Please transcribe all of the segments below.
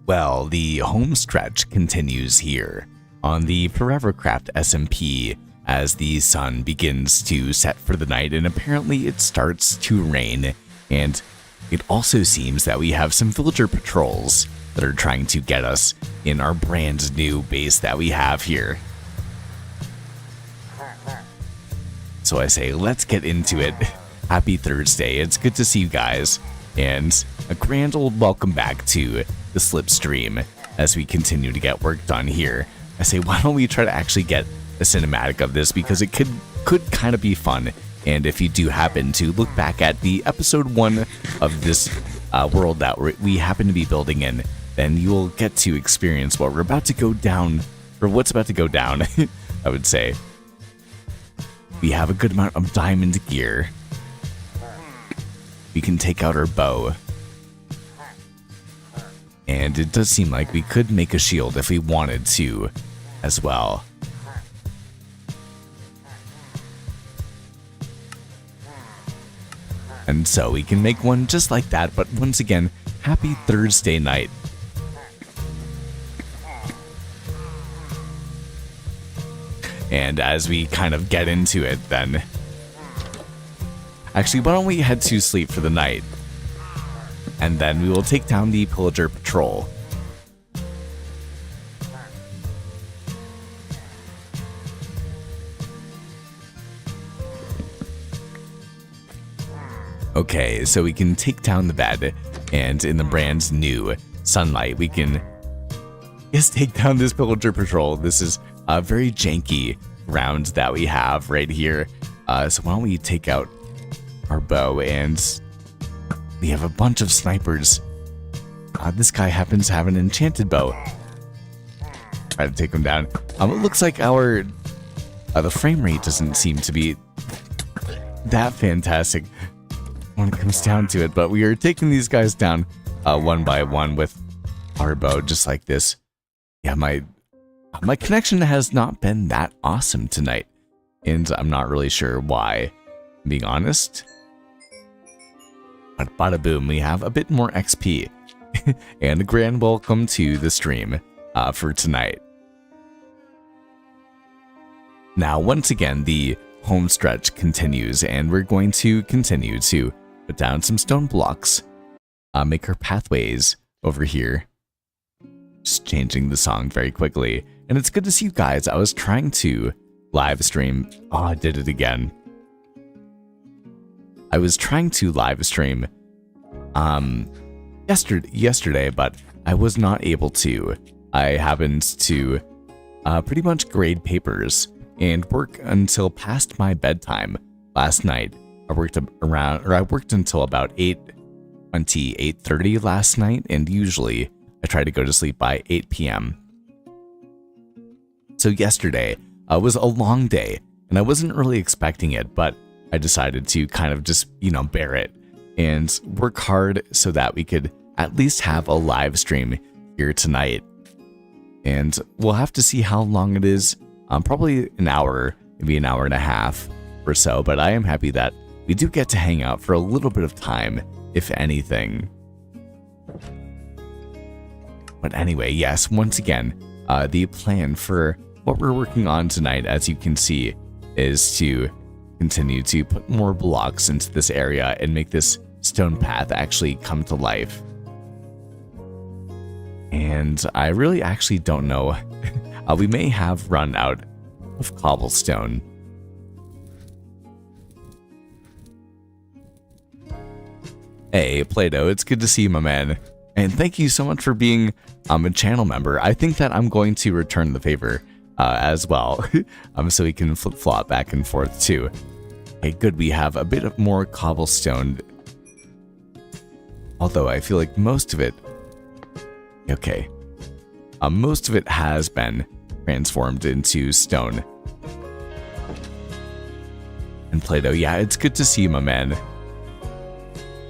Well, the home stretch continues here on the Forevercraft SMP as the sun begins to set for the night, and apparently it starts to rain, and it also seems that we have some villager patrols that are trying to get us in our brand new base that we have here. So I say, let's get into it. Happy Thursday. It's good to see you guys, and a grand old welcome back to the Slipstream as we continue to get work done here. I say, why don't we try to actually get a cinematic of this, because it could kind of be fun. And if you do happen to look back at the episode 1 of this world that we happen to be building in, then you'll get to experience what we're about to go down, or what's about to go down, I would say. We have a good amount of diamond gear. We can take out our bow. And it does seem like we could make a shield if we wanted to as well. And so we can make one just like that, but once again, happy Thursday night. And as we kind of get into it then, actually, why don't we head to sleep for the night? And then we will take down the pillager patrol. Okay, so we can take down the bed, and in the brand new sunlight, we can just take down this pillager patrol. This is a very janky round that we have right here. So why don't we take out our bow, and we have a bunch of snipers. This guy happens to have an enchanted bow. Try to take him down. It looks like our the frame rate doesn't seem to be that fantastic when it comes down to it, but we are taking these guys down one by one with our bow, just like this. Yeah, my connection has not been that awesome tonight, and I'm not really sure why, being honest. But bada boom, we have a bit more XP. And a grand welcome to the stream for tonight. Now, once again, the home stretch continues, and we're going to continue to put down some stone blocks, make our pathways over here. Just changing the song very quickly. And it's good to see you guys. I was trying to live stream. Oh, I did it again. I was trying to live stream yesterday, but I was not able to. I happened to pretty much grade papers and work until past my bedtime last night. I worked until about 8:30 last night, and usually I try to go to sleep by 8 p.m. So yesterday was a long day, and I wasn't really expecting it, but I decided to kind of just, bear it and work hard so that we could at least have a live stream here tonight. And we'll have to see how long it is. Probably an hour, maybe an hour and a half or so, but I am happy that we do get to hang out for a little bit of time, if anything. But anyway, yes, once again, the plan for what we're working on tonight, as you can see, is to continue to put more blocks into this area and make this stone path actually come to life. And I really actually don't know. We may have run out of cobblestone. Hey, Play-Doh, it's good to see you, my man. And thank you so much for being a channel member. I think that I'm going to return the favor as well, so we can flip-flop back and forth too. Okay, good, we have a bit of more cobblestone. Although I feel like most of it... Okay. Most of it has been transformed into stone. And Play-Doh, yeah, it's good to see you, my man.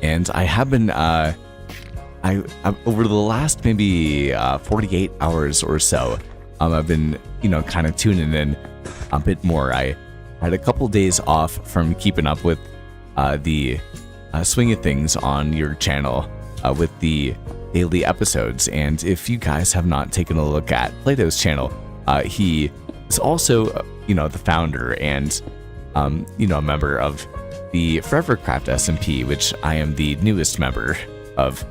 And I have been, over the last maybe 48 hours or so, I've been, kind of tuning in a bit more. I had a couple days off from keeping up with the swing of things on your channel with the daily episodes. And if you guys have not taken a look at Plato's channel, he is also, the founder and, a member of the Forevercraft SMP, which I am the newest member of.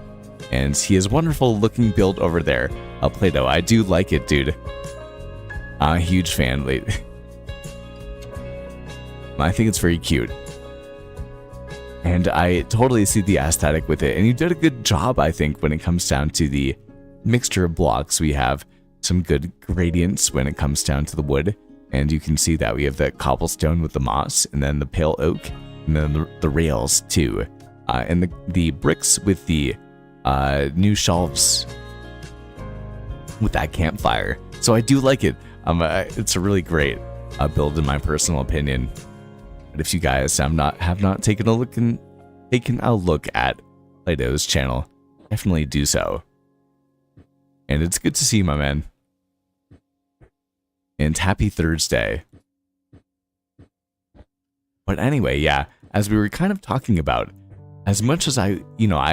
And he has a wonderful looking build over there. Plato, I do like it, dude. I'm a huge fan. Wait. I think it's very cute. And I totally see the aesthetic with it. And you did a good job, I think, when it comes down to the mixture of blocks. We have some good gradients when it comes down to the wood. And you can see that we have the cobblestone with the moss, and then the pale oak, and then the rails too. And the bricks with the new shelves with that campfire. So I do like it. It's a really great build in my personal opinion. But if you guys have not taken a look at Plato's channel, definitely do so. And it's good to see you, my man. And happy Thursday. But anyway, yeah, as we were kind of talking about, as much as I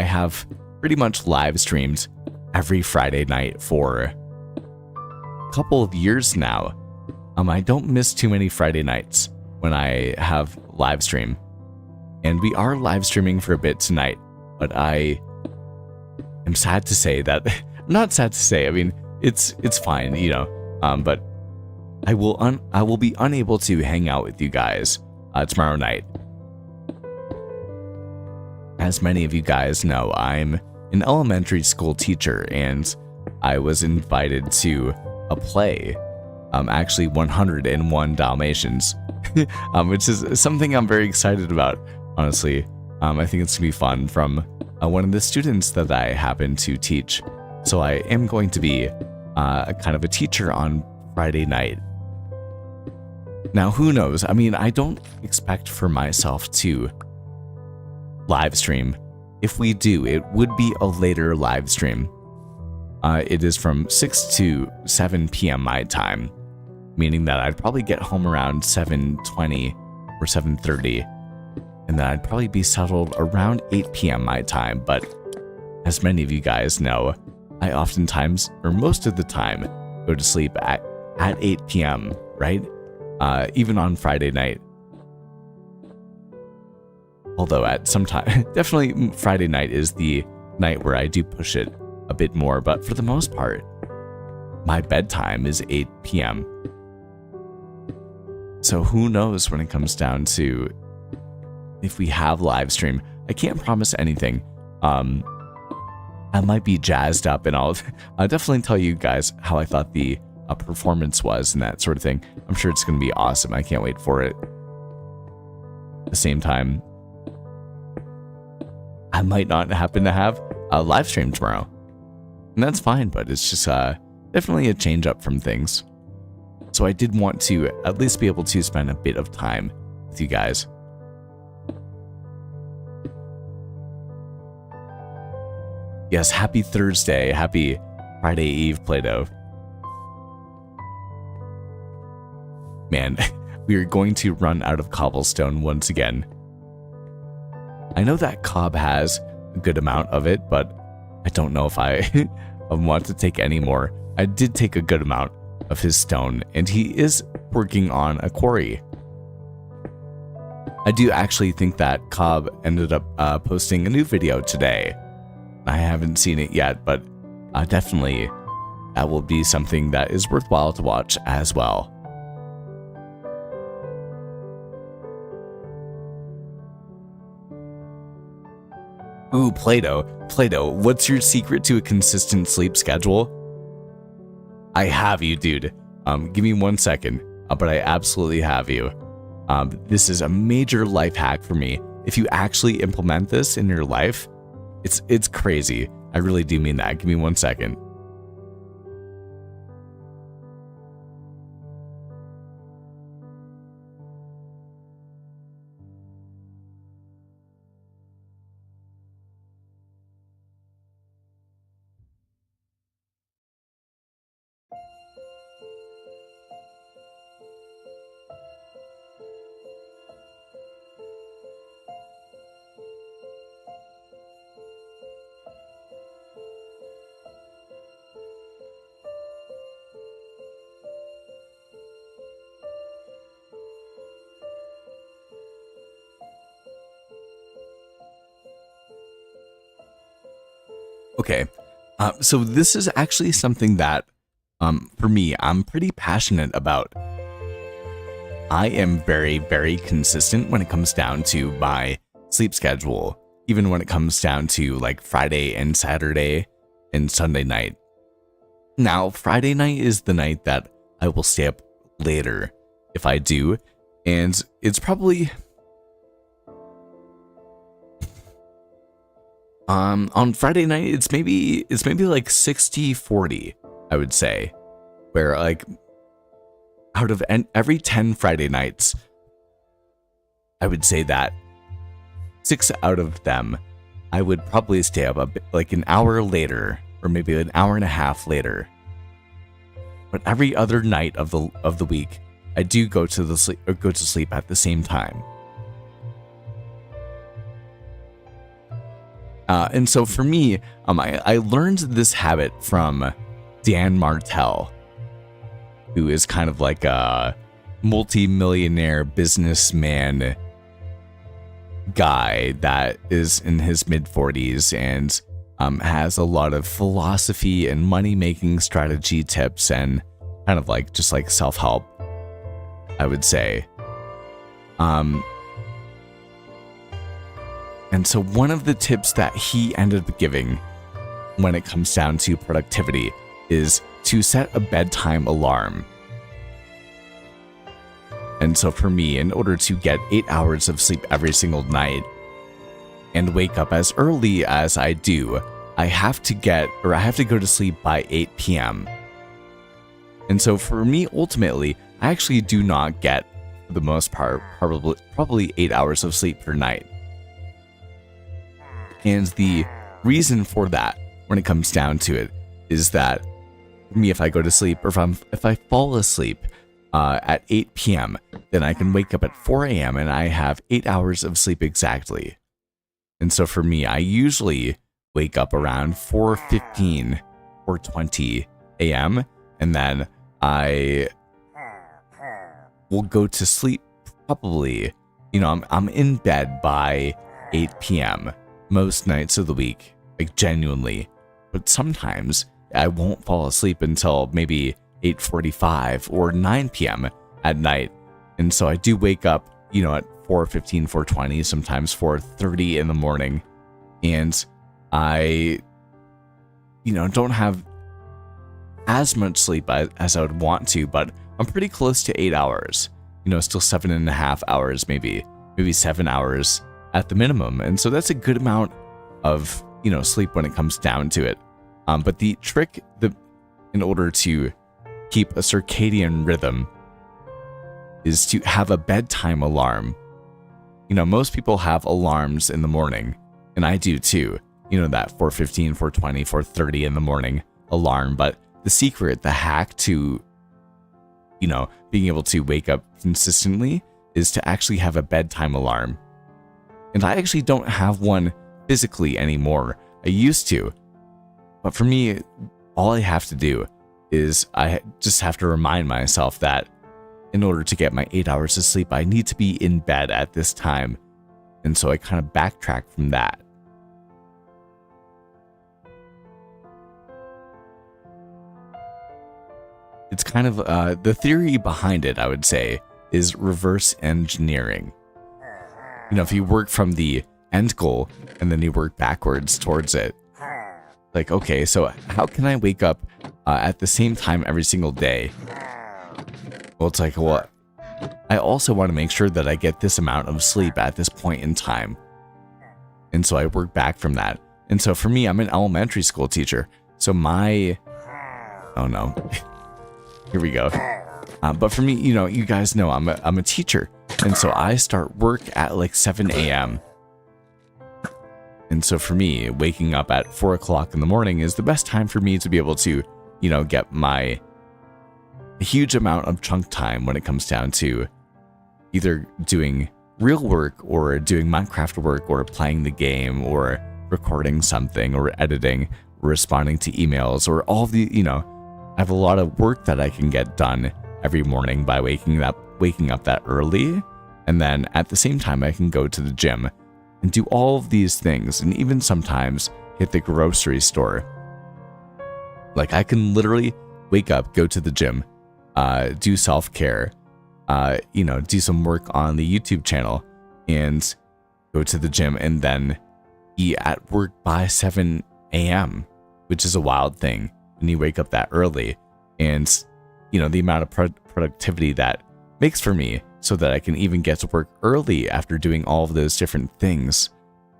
have pretty much live streamed every Friday night for a couple of years now, I don't miss too many Friday nights when I have live stream. And we are live streaming for a bit tonight, but I am sad to say that, not sad to say, I mean, it's fine, but I will be unable to hang out with you guys tomorrow night. As many of you guys know, I'm an elementary school teacher, and I was invited to a play, actually 101 Dalmatians, which is something I'm very excited about, honestly. I think it's gonna be fun, from one of the students that I happen to teach. So I am going to be a kind of a teacher on Friday night. Now, who knows? I mean, I don't expect for myself to live stream. If we do, it would be a later live stream. It is from 6 to 7 p.m. my time, meaning that I'd probably get home around 7:20 or 7:30, and then I'd probably be settled around 8 p.m. my time. But as many of you guys know, I oftentimes, or most of the time, go to sleep at 8 p.m., right? Even on Friday night. Although at some time, definitely Friday night is the night where I do push it a bit more, but for the most part, my bedtime is 8 p.m. So who knows when it comes down to if we have live stream. I can't promise anything. I might be jazzed up, and I'll definitely tell you guys how I thought the performance was and that sort of thing. I'm sure it's going to be awesome. I can't wait for it. At the same time, I might not happen to have a live stream tomorrow, and that's fine, but it's just definitely a change up from things. So I did want to at least be able to spend a bit of time with you guys. Yes, happy Thursday, happy Friday Eve, Play-Doh. Man, we are going to run out of cobblestone once again. I know that Cobb has a good amount of it, but I don't know if I want to take any more. I did take a good amount of his stone, and he is working on a quarry. I do actually think that Cobb ended up posting a new video today. I haven't seen it yet, but definitely that will be something that is worthwhile to watch as well. Ooh, Play-Doh, what's your secret to a consistent sleep schedule? I have you, dude. Give me 1 second, but I absolutely have you. This is a major life hack for me. If you actually implement this in your life, it's crazy. I really do mean that. Give me 1 second. Okay. So this is actually something that, for me, I'm pretty passionate about. I am very, very consistent when it comes down to my sleep schedule, even when it comes down to like Friday and Saturday and Sunday night. Now, Friday night is the night that I will stay up later if I do, and it's probably on Friday night it's maybe like 60-40, I would say, where like out of every 10 Friday nights, I would say that 6 out of them I would probably stay up a bit, like an hour later or maybe an hour and a half later. But every other night of the week, I do go to sleep at the same time. And so for me, I learned this habit from Dan Martell, who is kind of like a multi-millionaire businessman guy that is in his mid-40s and has a lot of philosophy and money-making strategy tips and kind of like just like self-help, I would say. And so one of the tips that he ended up giving when it comes down to productivity is to set a bedtime alarm. And so for me, in order to get 8 hours of sleep every single night and wake up as early as I do, I have to go to sleep by 8 p.m. And so for me, ultimately, I actually do not get, for the most part, probably 8 hours of sleep per night. And the reason for that, when it comes down to it, is that for me, if I go to sleep or if I fall asleep at 8 p.m., then I can wake up at 4 a.m. and I have 8 hours of sleep exactly. And so for me, I usually wake up around 4:15 or 20 a.m. and then I will go to sleep probably, I'm in bed by 8 p.m. most nights of the week, like genuinely. But sometimes I won't fall asleep until maybe 8:45 or 9 p.m. at night. And so I do wake up, at 4:15, 4:20, sometimes 4:30 in the morning. And I, don't have as much sleep as I would want to, but I'm pretty close to 8 hours, still 7.5 hours, maybe 7 hours at the minimum. And so that's a good amount of, sleep when it comes down to it. But the trick in order to keep a circadian rhythm is to have a bedtime alarm. Most people have alarms in the morning, and I do too. That 4:15, 4:20, 4:30 in the morning alarm. But the secret, the hack to, being able to wake up consistently is to actually have a bedtime alarm. And I actually don't have one physically anymore. I used to. But for me, all I have to do is I just have to remind myself that in order to get my 8 hours of sleep, I need to be in bed at this time. And so I kind of backtrack from that. It's kind of the theory behind it, I would say, is reverse engineering. If you work from the end goal and then you work backwards towards it, like, okay, so how can I wake up at the same time every single day? Well, it's like, well, I also want to make sure that I get this amount of sleep at this point in time. And so I work back from that. And so for me, I'm an elementary school teacher. So oh no, here we go. But for me, you guys know I'm a teacher. And so I start work at like 7 a.m. And so for me, waking up at 4 o'clock in the morning is the best time for me to be able to, get my huge amount of chunk time when it comes down to either doing real work or doing Minecraft work or playing the game or recording something or editing or responding to emails or all the, I have a lot of work that I can get done every morning by waking up that early. And then at the same time, I can go to the gym and do all of these things. And even sometimes, hit the grocery store. Like, I can literally wake up, go to the gym, do self-care, do some work on the YouTube channel, and go to the gym, and then be at work by 7 a.m., which is a wild thing when you wake up that early. And, the amount of productivity that makes for me, so that I can even get to work early after doing all of those different things,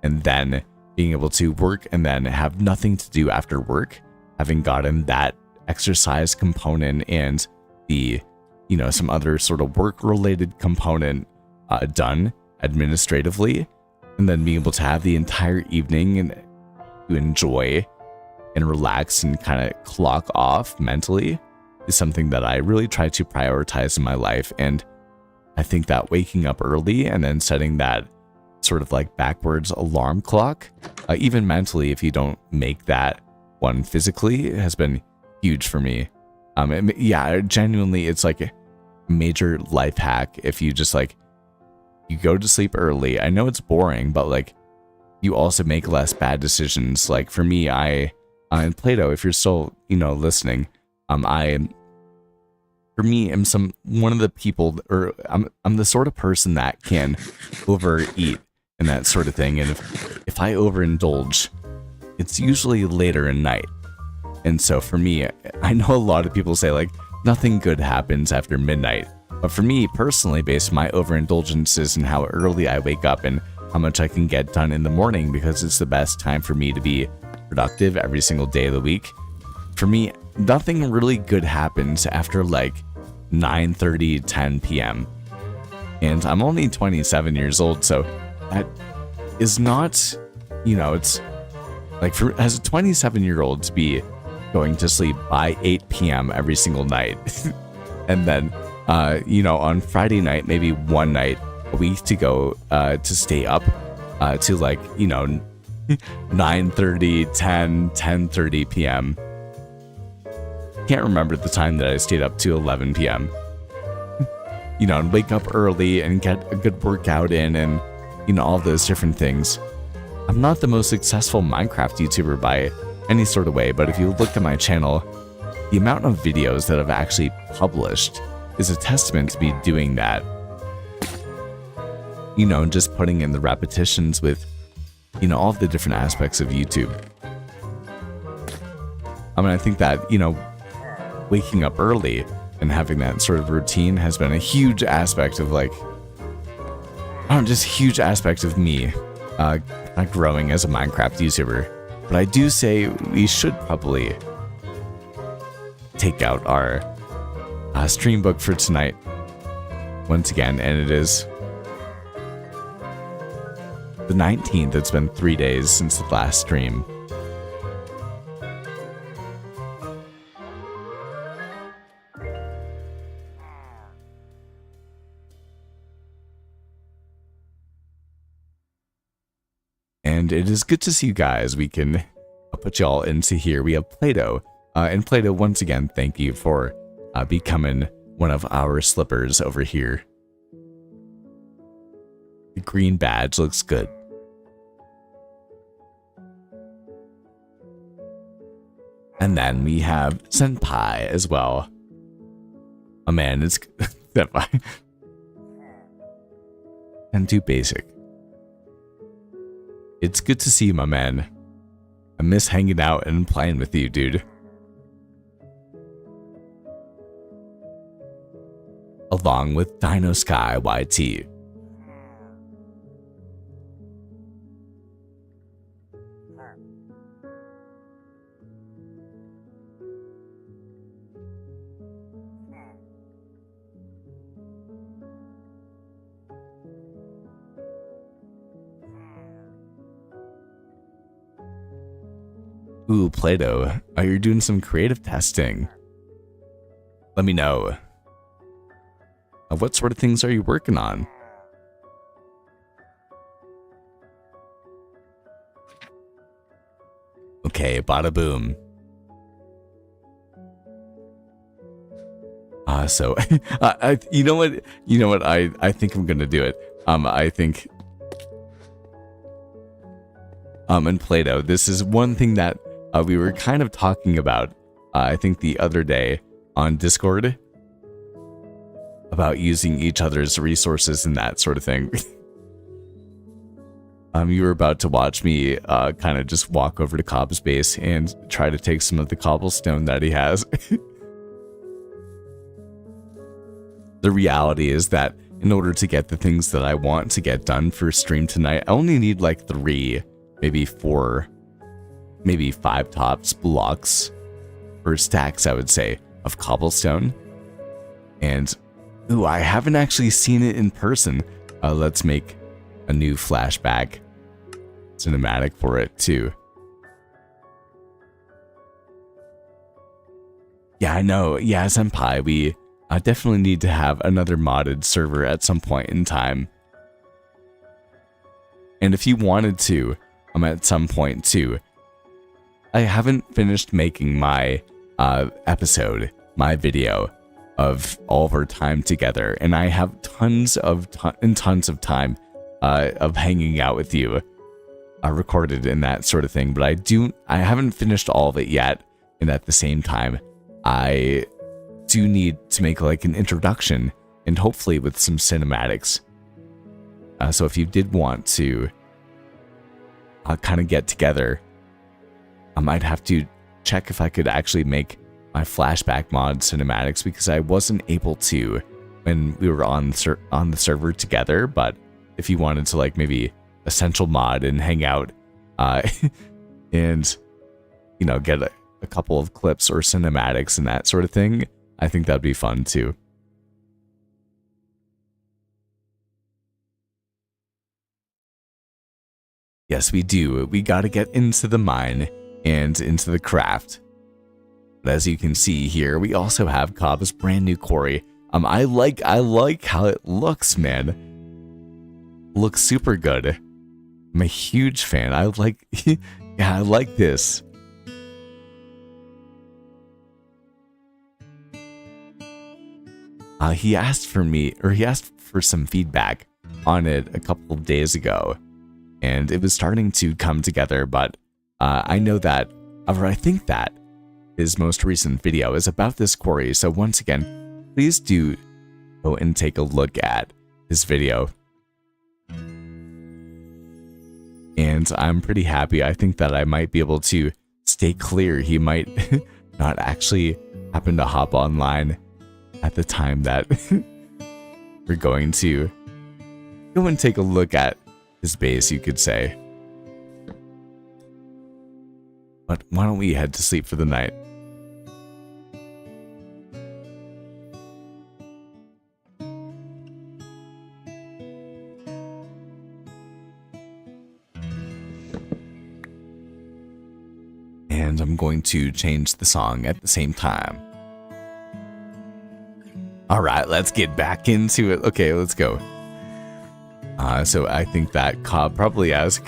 and then being able to work and then have nothing to do after work, having gotten that exercise component and the, some other sort of work-related component done administratively, and then being able to have the entire evening and to enjoy and relax and kind of clock off mentally is something that I really try to prioritize in my life. And I think that waking up early and then setting that sort of like backwards alarm clock, even mentally, if you don't make that one physically, has been huge for me. Genuinely, it's like a major life hack. If you just like, you go to sleep early, I know it's boring, but like, you also make less bad decisions. Like for me, in Play-Doh, if you're still, listening, I'm one of the people, or I'm the sort of person that can overeat and that sort of thing. And if I overindulge, it's usually later in night. And so for me, I know a lot of people say like nothing good happens after midnight. But for me personally, based on my overindulgences and how early I wake up and how much I can get done in the morning, because it's the best time for me to be productive every single day of the week. For me, nothing really good happens after like 9:30, 10 p.m. And I'm only 27 years old, so that is not, it's like as a 27-year-old to be going to sleep by 8 p.m. every single night. And then, on Friday night, maybe one night a week to go to stay up to like, 9:30, 10, 10:30 p.m. Can't remember the time that I stayed up to 11 p.m. And wake up early and get a good workout in and, all those different things. I'm not the most successful Minecraft YouTuber by any sort of way, but if you look at my channel, the amount of videos that I've actually published is a testament to me doing that. Just putting in the repetitions with, all the different aspects of YouTube. I think that, waking up early and having that sort of routine has been a huge aspect of like, just huge aspect of me growing as a Minecraft YouTuber. But I do say we should probably take out our stream book for tonight once again, and it is the 19th. It's been 3 days since the last stream. And it is good to see you guys. We can put y'all into here. We have Play-Doh. And Play-Doh, once again, thank you for becoming one of our slippers over here. The green badge looks good. And then we have Senpai as well. Oh man, it's Senpai. And too basic. It's good to see you, my man. I miss hanging out and playing with you, dude. Along with Dino Sky YT. Ooh, Play-Doh, you're doing some creative testing. Let me know. What sort of things are you working on? Okay, bada boom. So, you know what? I think I'm gonna do it. I think and Play-Doh. This is one thing that we were kind of talking about, I think the other day on Discord, about using each other's resources and that sort of thing. You were about to watch me kind of just walk over to Cobb's base and try to take some of the cobblestone that he has. The reality is that in order to get the things that I want to get done for stream tonight, I only need like 3, maybe 4, maybe 5 tops blocks, or stacks, I would say, of cobblestone. And, ooh, I haven't actually seen it in person. Let's make a new flashback cinematic for it too. Yeah, I know. Yeah, Senpai, we definitely need to have another modded server at some point in time. And if you wanted to, at some point too, I haven't finished making my episode, my video of all of our time together, and I have tons of time of hanging out with you recorded and that sort of thing, but I haven't finished all of it yet. And at the same time, I do need to make like an introduction, and hopefully with some cinematics. So if you did want to kind of get together, I might have to check if I could actually make my flashback mod cinematics, because I wasn't able to when we were on the server together. But if you wanted to like maybe essential mod and hang out and, you know, get a couple of clips or cinematics and that sort of thing, I think that'd be fun too. Yes, we do. We gotta get into the mine and into the craft. But as you can see here, we also have Cobb's brand new quarry. I like how it looks, man. Looks super good. I'm a huge fan. I like, yeah, I like this. He asked for some feedback on it a couple of days ago, and it was starting to come together, but I know that, or I think that his most recent video is about this quarry. So once again, please do go and take a look at his video. And I'm pretty happy. I think that I might be able to stay clear. He might not actually happen to hop online at the time that we're going to go and take a look at his base, you could say. But why don't we head to sleep for the night? And I'm going to change the song at the same time. All right, let's get back into it. Okay, let's go. So I think that Cobb probably has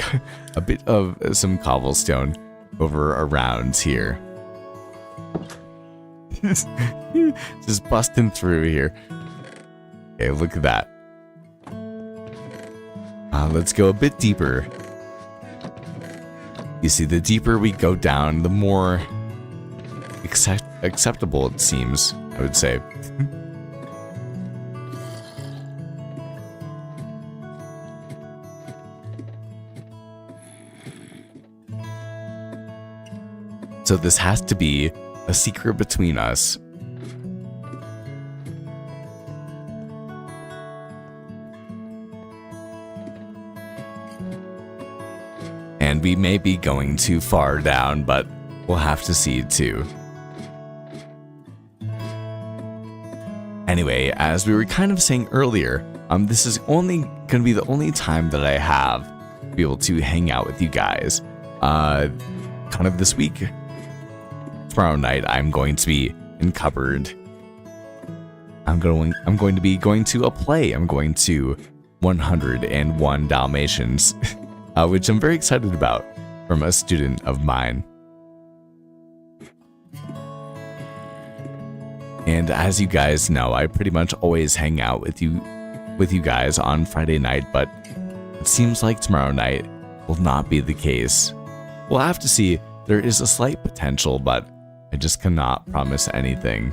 a bit of some cobblestone over around here. Just busting through here. Okay, look at that. Let's go a bit deeper. You see, the deeper we go down, the more acceptable it seems, I would say. So this has to be a secret between us. And we may be going too far down, but we'll have to see too. Anyway, as we were kind of saying earlier, this is only going to be the only time that I have to be able to hang out with you guys. Kind of this week. Tomorrow night, I'm going to be in Cupboard. I'm going to be going to a play. I'm going to 101 Dalmatians, which I'm very excited about, from a student of mine. And as you guys know, I pretty much always hang out with you guys on Friday night, but it seems like tomorrow night will not be the case. We'll have to see. There is a slight potential, but I just cannot promise anything.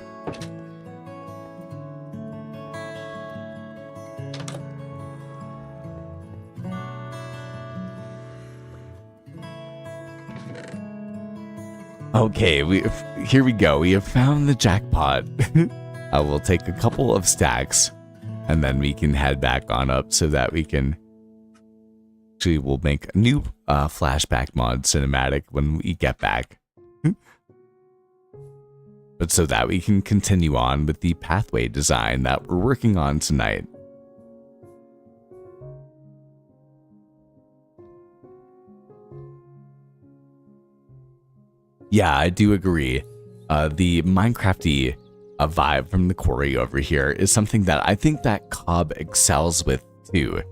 Okay, here we go. We have found the jackpot. I will take a couple of stacks, and then we can head back on up so that we can... Actually, we'll make a new flashback mod cinematic when we get back. But so that we can continue on with the pathway design that we're working on tonight. Yeah, I do agree. The Minecrafty vibe from the quarry over here is something that I think that Cobb excels with too.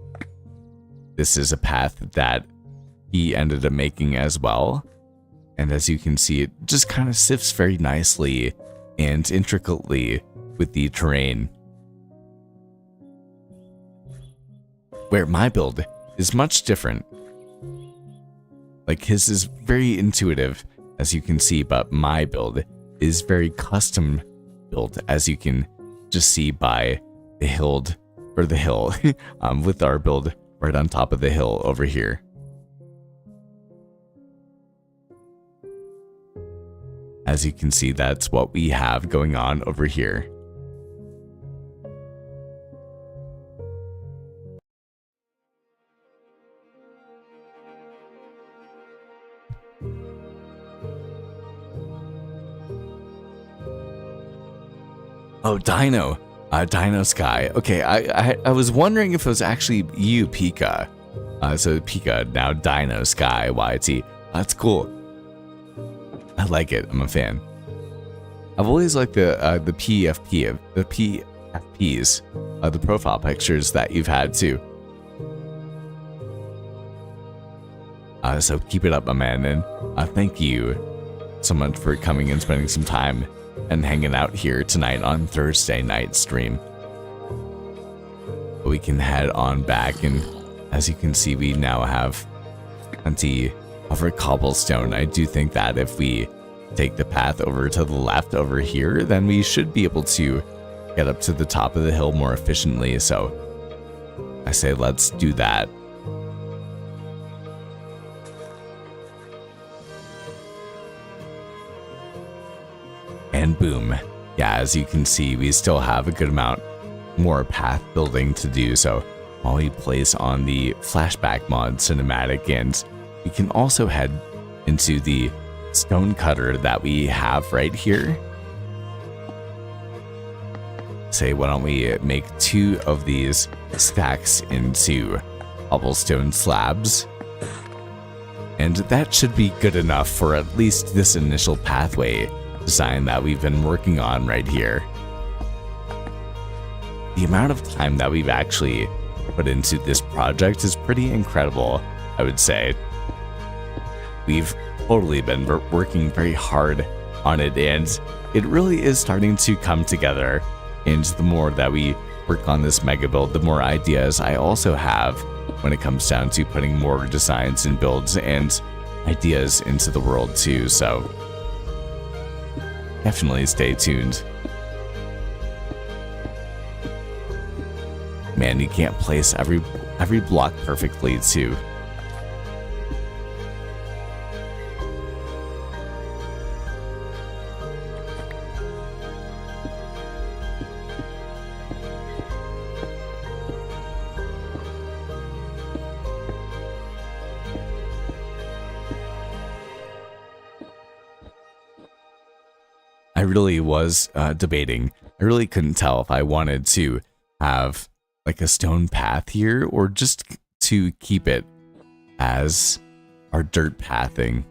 This is a path that he ended up making as well. And as you can see, it just kind of sifts very nicely and intricately with the terrain. Where my build is much different. Like his is very intuitive, as you can see, but my build is very custom built, as you can just see by the hill, with our build right on top of the hill over here. As you can see, that's what we have going on over here. Oh, Dino. Dino Sky. Okay, I was wondering if it was actually you, Pika. So Pika, now Dino Sky YT. That's cool. I like it. I'm a fan. I've always liked the PFPs, the profile pictures that you've had too. So keep it up, my man, and thank you so much for coming and spending some time and hanging out here tonight on Thursday night stream. We can head on back, and as you can see, we now have plenty of our cobblestone. I do think that if we take the path over to the left over here, then we should be able to get up to the top of the hill more efficiently. So I say let's do that. And boom. Yeah, as you can see, we still have a good amount more path building to do. So while we place on the flashback mod cinematic, and we can also head into the stone cutter that we have right here. Say, why don't we make 2 of these stacks into cobblestone slabs? And that should be good enough for at least this initial pathway design that we've been working on right here. The amount of time that we've actually put into this project is pretty incredible, I would say. We've totally been working very hard on it, and it really is starting to come together. And the more that we work on this mega build, the more ideas I also have when it comes down to putting more designs and builds and ideas into the world too. So definitely stay tuned. Man, you can't place every block perfectly too. I really was debating. I really couldn't tell if I wanted to have like a stone path here or just to keep it as our dirt pathing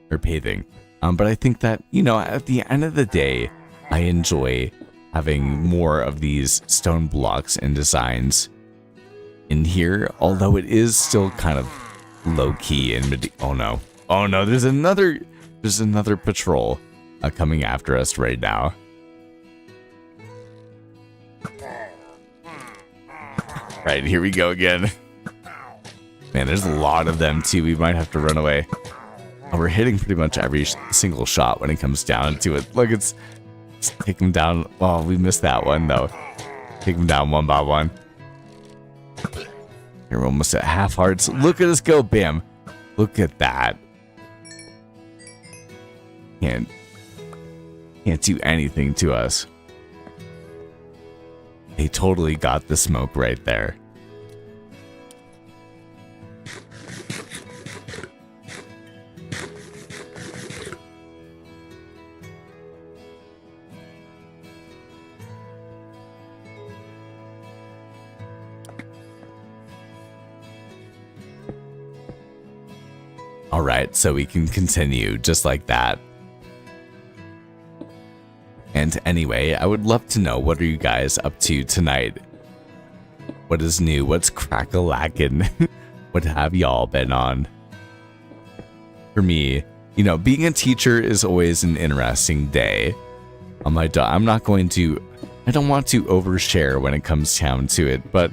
or paving. But I think that, you know, at the end of the day, I enjoy having more of these stone blocks and designs in here, although it is still kind of low key and oh no, there's another patrol coming after us right now. Right, here we go again. Man, there's a lot of them too. We might have to run away. Oh, we're hitting pretty much every single shot when it comes down to it. Look, it's take them down. Oh, we missed that one though. Take them down one by one. We're almost at half hearts. Look at us go, bam. Look at that. Can't do anything to us. They totally got the smoke right there. All right, so we can continue just like that. And anyway, I would love to know, what are you guys up to tonight? What is new? What's crack-a-lackin'? What have y'all been on? For me, you know, being a teacher is always an interesting day. I'm not going to, I don't want to overshare when it comes down to it, but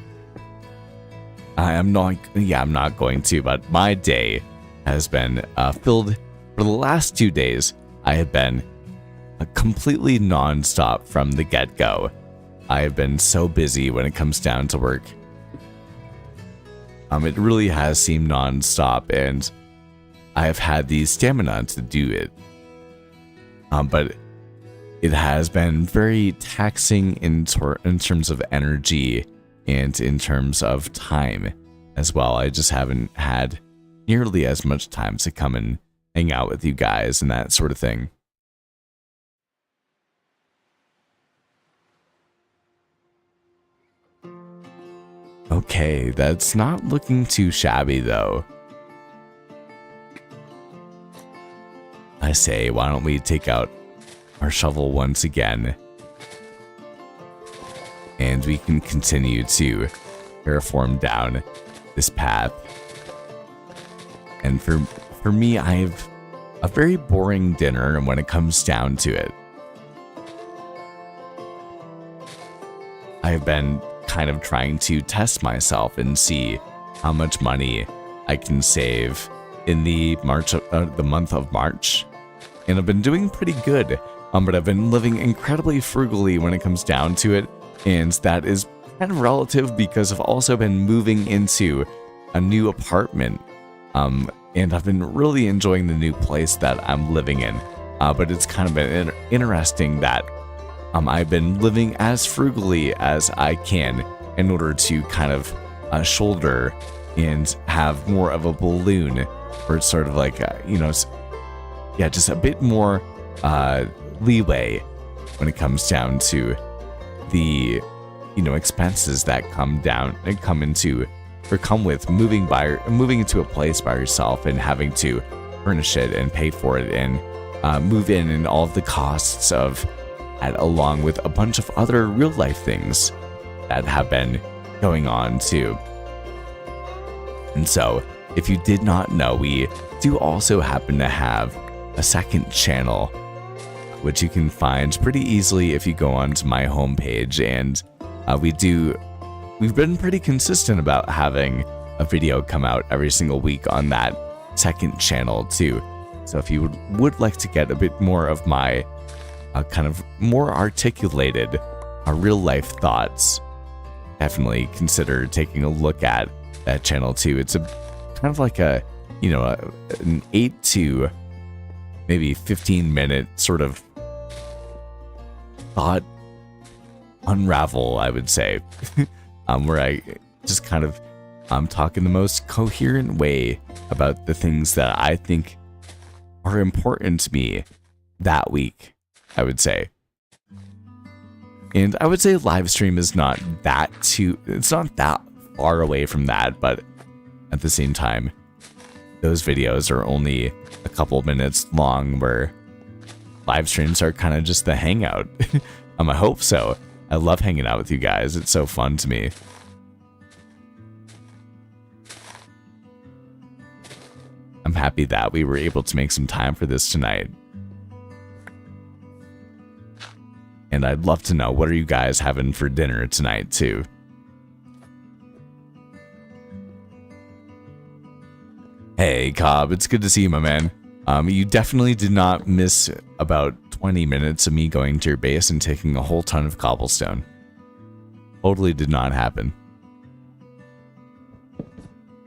I'm not going to, but my day has been filled. For the last 2 days, I have been completely non-stop from the get-go. I have been so busy when it comes down to work. It really has seemed non-stop, and I have had the stamina to do it. But it has been very taxing in terms of energy and in terms of time as well. I just haven't had nearly as much time to come and hang out with you guys and that sort of thing. Okay, that's not looking too shabby though. I say, why don't we take out our shovel once again, and we can continue to terraform down this path. And for me, I have a very boring dinner when it comes down to it. I have been kind of trying to test myself and see how much money I can save in the month of March, and I've been doing pretty good. But I've been living incredibly frugally when it comes down to it, and that is kind of relative because I've also been moving into a new apartment, and I've been really enjoying the new place that I'm living in. But it's kind of been interesting that I've been living as frugally as I can in order to kind of shoulder and have more of a balloon, or sort of like, just a bit more leeway when it comes down to the, expenses that come with moving into a place by yourself and having to furnish it and pay for it and move in, and all of the costs of that, along with a bunch of other real life things that have been going on too. And so, if you did not know, we do also happen to have a second channel, which you can find pretty easily if you go onto my homepage. And we've been pretty consistent about having a video come out every single week on that second channel too. So if you would like to get a bit more of my kind of more articulated real life thoughts, definitely consider taking a look at that channel too. It's a kind of like an 8 to maybe 15-minute sort of thought unravel, I would say, where I just kind of talk in the most coherent way about the things that I think are important to me that week, I would say. And I would say live stream is not that far away from that, but at the same time, those videos are only a couple minutes long, where live streams are kind of just the hangout. I hope so. I love hanging out with you guys. It's so fun to me. I'm happy that we were able to make some time for this tonight. And I'd love to know, what are you guys having for dinner tonight too? Hey, Cobb, it's good to see you, my man. You definitely did not miss about 20 minutes of me going to your base and taking a whole ton of cobblestone. Totally did not happen.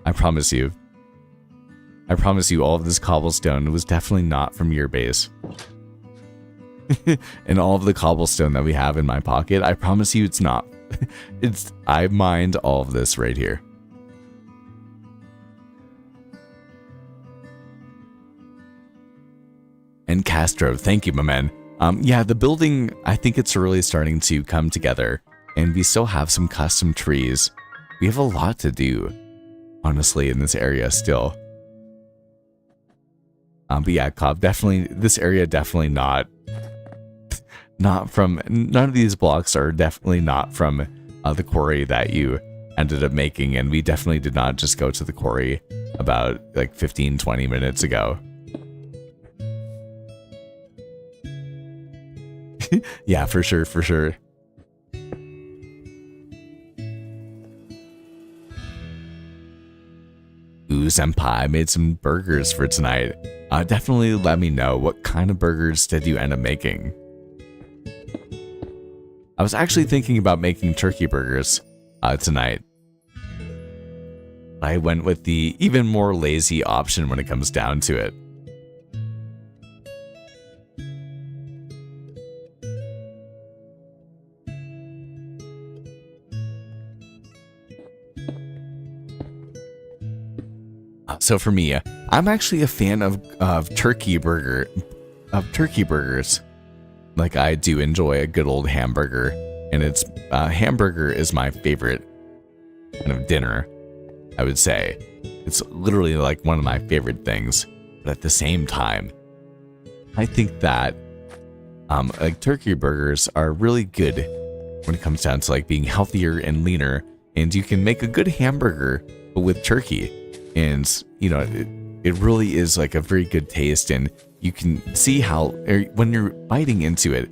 I promise you. I promise you all of this cobblestone was definitely not from your base. And all of the cobblestone that we have in my pocket, I promise you it's not. I mined all of this right here. And Castro, thank you, my man. Yeah, the building, I think it's really starting to come together, and we still have some custom trees. We have a lot to do, honestly, in this area still. But yeah, Cobb, definitely, this area definitely not from, none of these blocks are definitely not from the quarry that you ended up making, and we definitely did not just go to the quarry about like 15-20 minutes ago. Yeah, for sure, for sure. Ooh, Senpai made some burgers for tonight. Definitely let me know, what kind of burgers did you end up making? I was actually thinking about making turkey burgers tonight. I went with the even more lazy option when it comes down to it. So for me, I'm actually a fan of turkey burgers. Like, I do enjoy a good old hamburger, and it's hamburger is my favorite kind of dinner, I would say. It's literally like one of my favorite things. But at the same time, I think that like turkey burgers are really good when it comes down to like being healthier and leaner, and you can make a good hamburger with turkey. And, you know, it really is like a very good taste, and you can see how, when you're biting into it,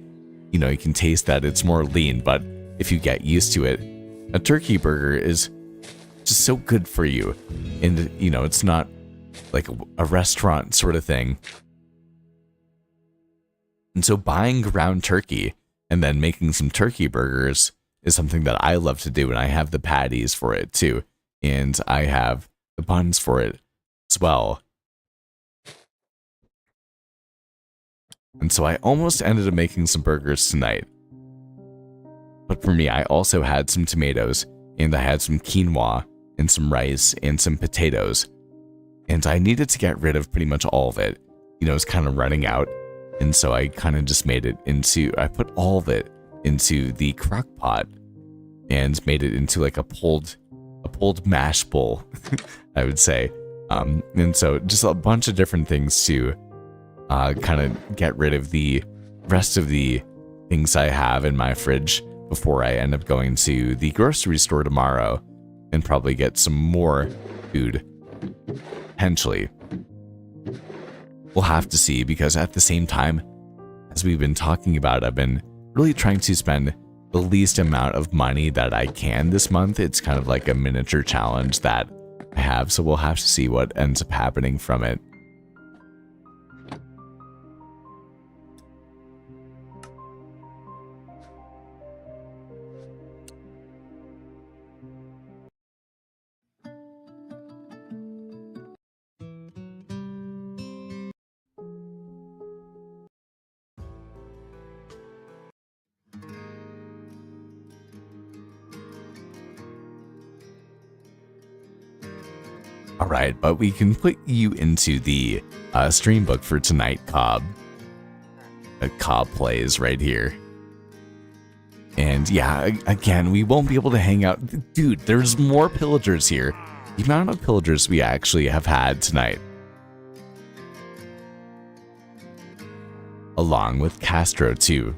you know, you can taste that it's more lean, but if you get used to it, a turkey burger is just so good for you. And, you know, it's not like a restaurant sort of thing. And so buying ground turkey and then making some turkey burgers is something that I love to do, and I have the patties for it too. And I have the buns for it as well. And so I almost ended up making some burgers tonight. But for me, I also had some tomatoes, and I had some quinoa, and some rice, and some potatoes. And I needed to get rid of pretty much all of it. You know, it was kind of running out. And so I kind of just made it into, I put all of it into the crock pot and made it into like a pulled mash bowl, I would say. And so just a bunch of different things to kind of get rid of the rest of the things I have in my fridge before I end up going to the grocery store tomorrow and probably get some more food, potentially. We'll have to see, because at the same time, as we've been talking about, I've been really trying to spend the least amount of money that I can this month. It's kind of like a miniature challenge that I have, so we'll have to see what ends up happening from it. All right, but we can put you into the stream book for tonight, Cobb. Cobb plays right here. And yeah, again, we won't be able to hang out. Dude, there's more pillagers here. The amount of pillagers we actually have had tonight. Along with Castro, too.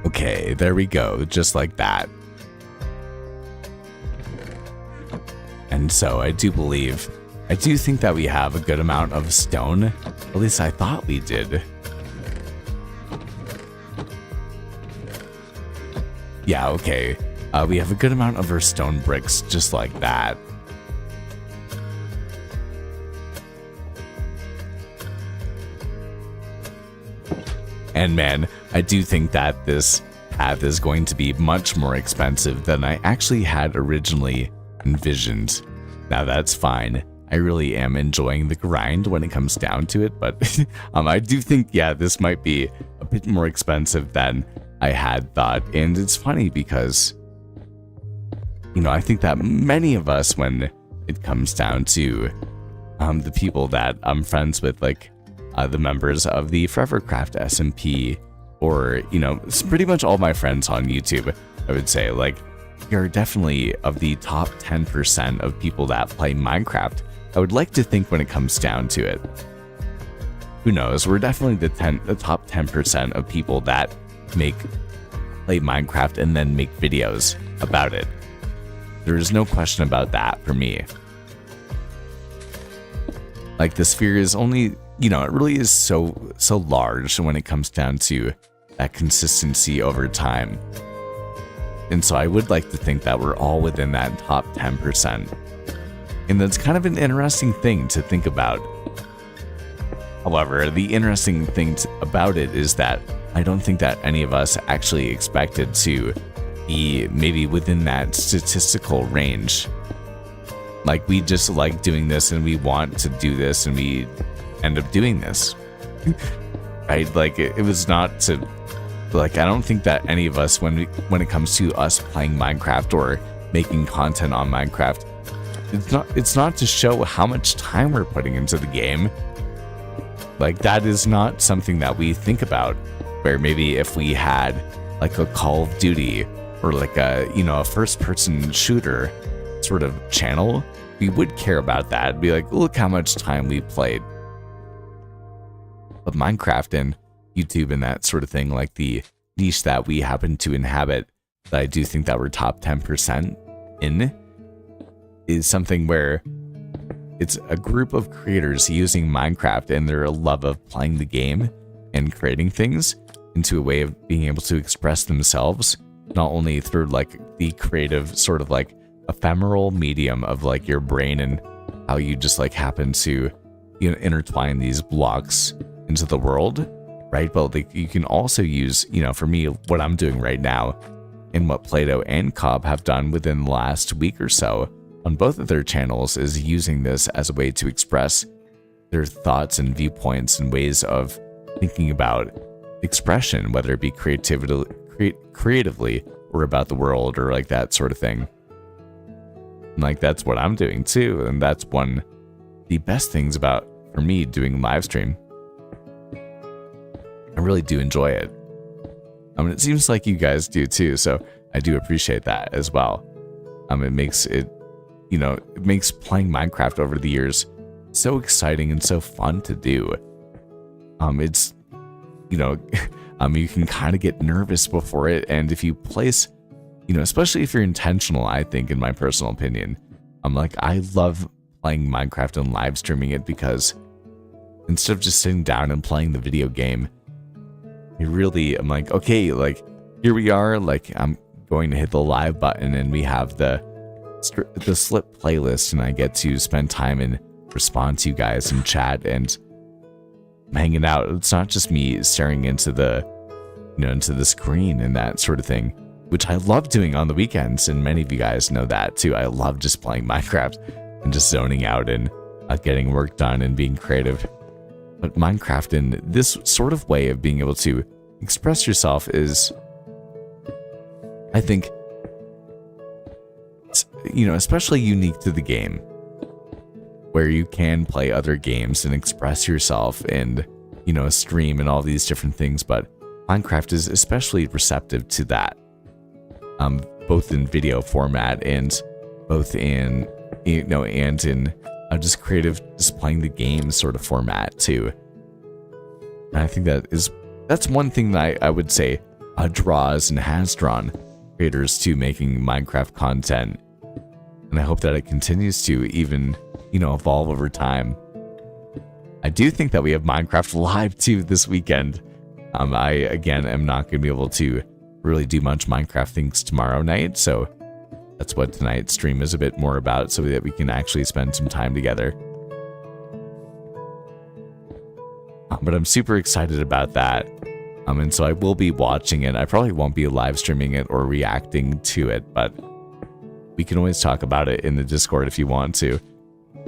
Okay, there we go, just like that. And so I do think that we have a good amount of stone. At least I thought we did. Yeah, okay. We have a good amount of our stone bricks just like that. And man, I do think that this path is going to be much more expensive than I actually had originally envisioned. Now that's fine. I really am enjoying the grind when it comes down to it, but I do think, yeah, this might be a bit more expensive than I had thought. And it's funny because, you know, I think that many of us, when it comes down to the people that I'm friends with, like the members of the Forevercraft SMP, or, you know, it's pretty much all my friends on YouTube, I would say, like, you're definitely of the top 10% of people that play Minecraft. I would like to think when it comes down to it. Who knows? We're definitely the top 10% of people that play Minecraft and then make videos about it. There is no question about that for me. Like, the sphere is only, you know, it really is so large when it comes down to that consistency over time. And so I would like to think that we're all within that top 10%. And that's kind of an interesting thing to think about. However, the interesting thing about it is that I don't think that any of us actually expected to be maybe within that statistical range. Like, we just like doing this and we want to do this and we end up doing this. Right? Like, it was not to, like, I don't think that any of us, when it comes to us playing Minecraft or making content on Minecraft, it's not to show how much time we're putting into the game. Like, that is not something that we think about. Where maybe if we had like a Call of Duty or like a, you know, a first-person shooter sort of channel, we would care about that. Be like, look how much time we played. But Minecraft and YouTube and that sort of thing, like the niche that we happen to inhabit, that I do think that we're top 10% in, is something where it's a group of creators using Minecraft and their love of playing the game and creating things into a way of being able to express themselves, not only through like the creative sort of like ephemeral medium of like your brain and how you just like happen to, you know, intertwine these blocks into the world, right? But like, you can also use, you know, for me, what I'm doing right now and what Play-Doh and Cobb have done within the last week or so on both of their channels is using this as a way to express their thoughts and viewpoints and ways of thinking about expression, whether it be creatively or about the world or like that sort of thing. And like, that's what I'm doing too, and that's one of the best things about, for me, doing live stream. I really do enjoy it. I mean, it seems like you guys do too, so I do appreciate that as well. It makes it, you know, it makes playing Minecraft over the years so exciting and so fun to do. It's, you know, you can kind of get nervous before it, and if you place, you know, especially if you're intentional, I think, in my personal opinion, like, I love playing Minecraft and live streaming it because instead of just sitting down and playing the video game, I'm like, okay, like, here we are, like, I'm going to hit the live button and we have the slip playlist and I get to spend time and respond to you guys in chat and hanging out. It's not just me staring into the, you know, into the screen and that sort of thing, which I love doing on the weekends, and many of you guys know that too. I love just playing Minecraft and just zoning out and getting work done and being creative. But Minecraft in this sort of way of being able to express yourself is, I think, you know, especially unique to the game, where you can play other games and express yourself and, you know, stream and all these different things, but Minecraft is especially receptive to that, both in video format and both in, you know, and in just creative, just playing the game sort of format too. And I think that's one thing that I would say draws and has drawn creators to making Minecraft content. And I hope that it continues to even, evolve over time. I do think that we have Minecraft Live too this weekend. I, again, am not going to be able to really do much Minecraft things tomorrow night, so that's what tonight's stream is a bit more about, so that we can actually spend some time together. But I'm super excited about that. And so I will be watching it. I probably won't be live streaming it or reacting to it, but we can always talk about it in the Discord if you want to.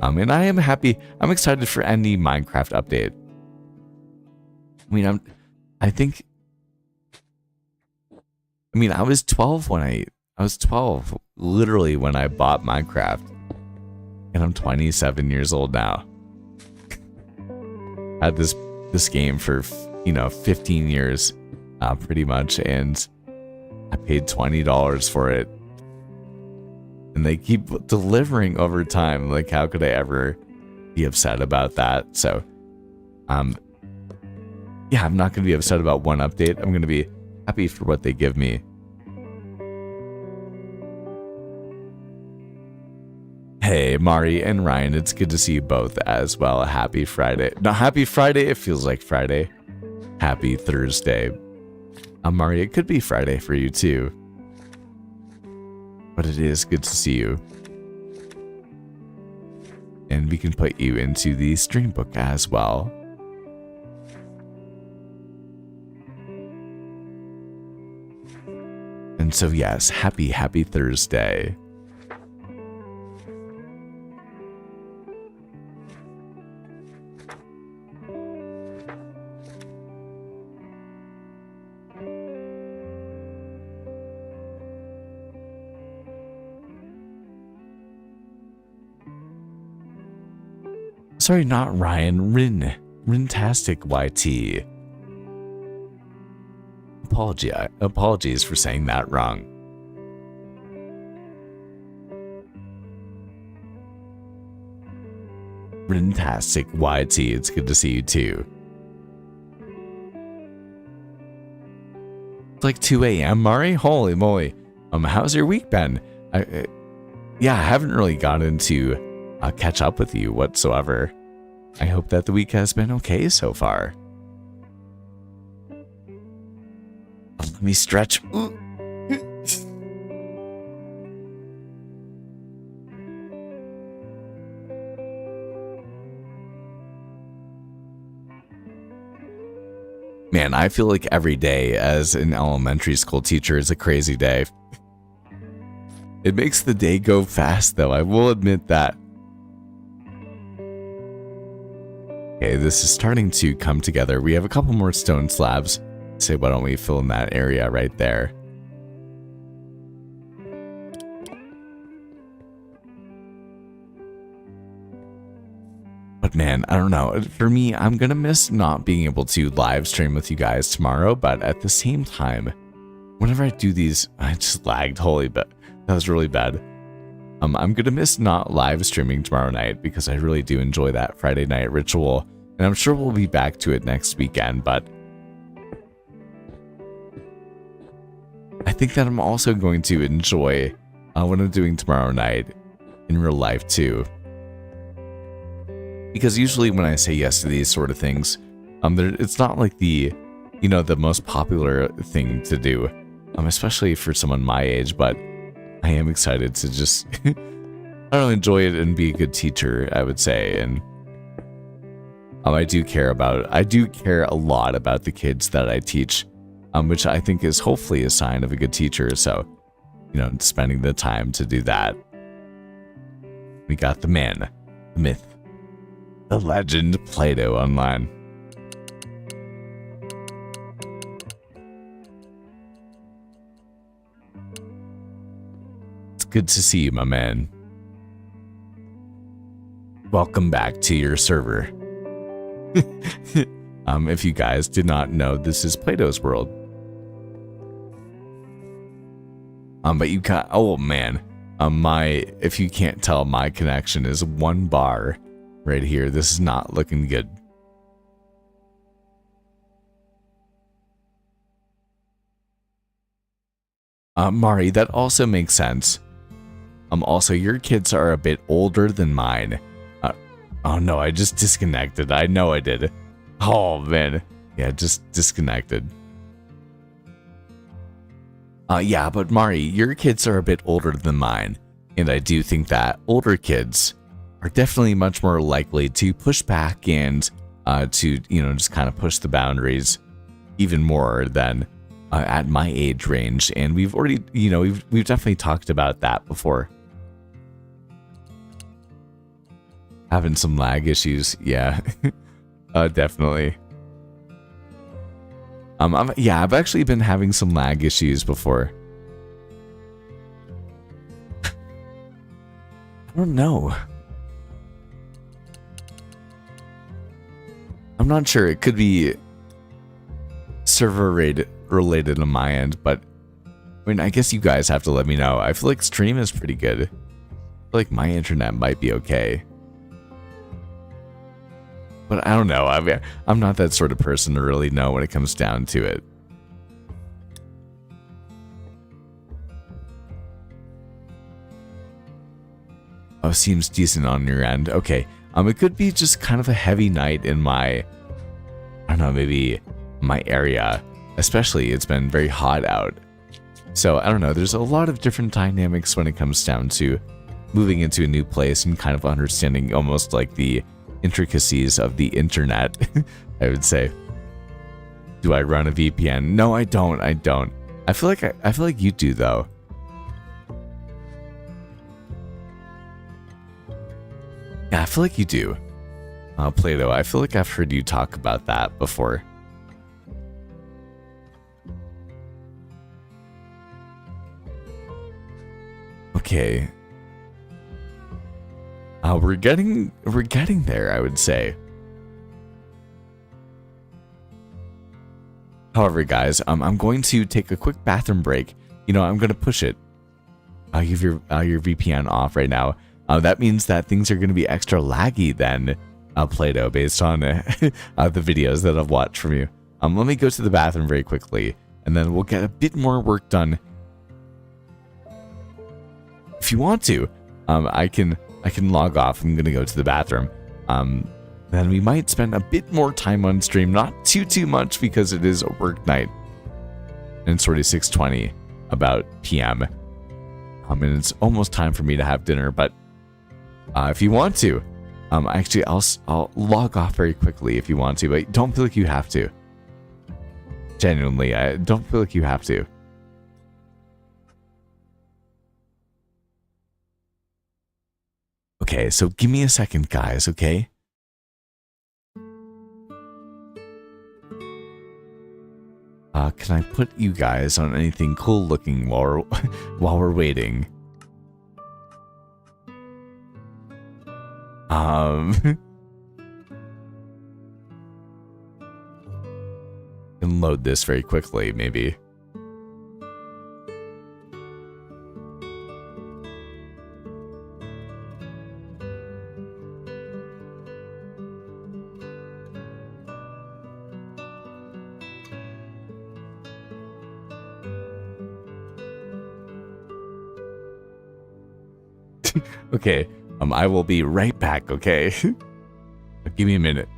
And I am happy. I'm excited for any Minecraft update. I was 12 I was 12 literally when I bought Minecraft, and I'm 27 years old now. Had this game for 15 years, pretty much, and I paid $20 for it. And they keep delivering over time. Like, how could I ever be upset about that? So, yeah, I'm not going to be upset about one update. I'm going to be happy for what they give me. Hey, Mari and Ryan, it's good to see you both as well. Happy Friday. No, happy Friday. It feels like Friday. Happy Thursday. Mari, it could be Friday for you too. But it is good to see you. And we can put you into the stream book as well. And so yes, happy Thursday. Sorry, not Ryan. Rintastic YT. Apologies for saying that wrong. Rintastic YT, it's good to see you too. It's like 2 a.m. Mari? Holy moly. How's your week been? I haven't really gotten to catch up with you whatsoever. I hope that the week has been okay so far. Let me stretch. Man, I feel like every day as an elementary school teacher is a crazy day. It makes the day go fast though, I will admit that. Okay, this is starting to come together. We have a couple more stone slabs. Say, why don't we fill in that area right there? But man, I don't know. For me, I'm gonna miss not being able to live stream with you guys tomorrow, but at the same time, whenever I do these, I just lagged. Holy, but that was really bad. I'm gonna miss not live streaming tomorrow night because I really do enjoy that Friday night ritual, and I'm sure we'll be back to it next weekend, but I think that I'm also going to enjoy what I'm doing tomorrow night in real life too. Because usually when I say yes to these sort of things, it's not like the most popular thing to do, especially for someone my age, but I am excited to just, enjoy it and be a good teacher, I would say. And I do care a lot about the kids that I teach, which I think is hopefully a sign of a good teacher. So, spending the time to do that. We got the man, the myth, the legend, Play-Doh online. It's good to see you, my man. Welcome back to your server. If you guys did not know, this is Play-Doh's world. But you got, oh man, if you can't tell, my connection is 1 bar right here. This is not looking good. Mari, that also makes sense. Also, your kids are a bit older than mine. Oh no, I just disconnected. I know I did. Oh man. Yeah, just disconnected. Yeah, but Mari, your kids are a bit older than mine. And I do think that older kids are definitely much more likely to push back and to, just kind of push the boundaries even more than at my age range. And we've already, we've definitely talked about that before. Having some lag issues, yeah. Definitely. I've actually been having some lag issues before. I don't know. I'm not sure. It could be server related on my end, but I mean, I guess you guys have to let me know. I feel like stream is pretty good. I feel like my internet might be okay. But I don't know. I'm not that sort of person to really know when it comes down to it. Oh, seems decent on your end. Okay. It could be just kind of a heavy night in my, I don't know, maybe my area. Especially, it's been very hot out. So, I don't know. There's a lot of different dynamics when it comes down to moving into a new place and kind of understanding almost like the intricacies of the internet, I would say. Do I run a VPN? No, I don't. I feel like you do though. Yeah, I feel like you do. Plato, I feel like I've heard you talk about that before. Okay. We're getting there, I would say. However, guys, I'm going to take a quick bathroom break. I'm going to push it. I'll give your VPN off right now. That means that things are going to be extra laggy than Plato based on the videos that I've watched from you. Let me go to the bathroom very quickly, and then we'll get a bit more work done. If you want to, I can log off. I'm going to go to the bathroom. Then we might spend a bit more time on stream, not too much because it is a work night. And it's already 6:20 about PM. And it's almost time for me to have dinner, but if you want to, actually I'll log off very quickly if you want to, but don't feel like you have to. Genuinely, I don't feel like you have to. Okay, so give me a second, guys, okay? Can I put you guys on anything cool looking while we're waiting? Can load this very quickly, maybe. Okay, I will be right back, okay? Give me a minute.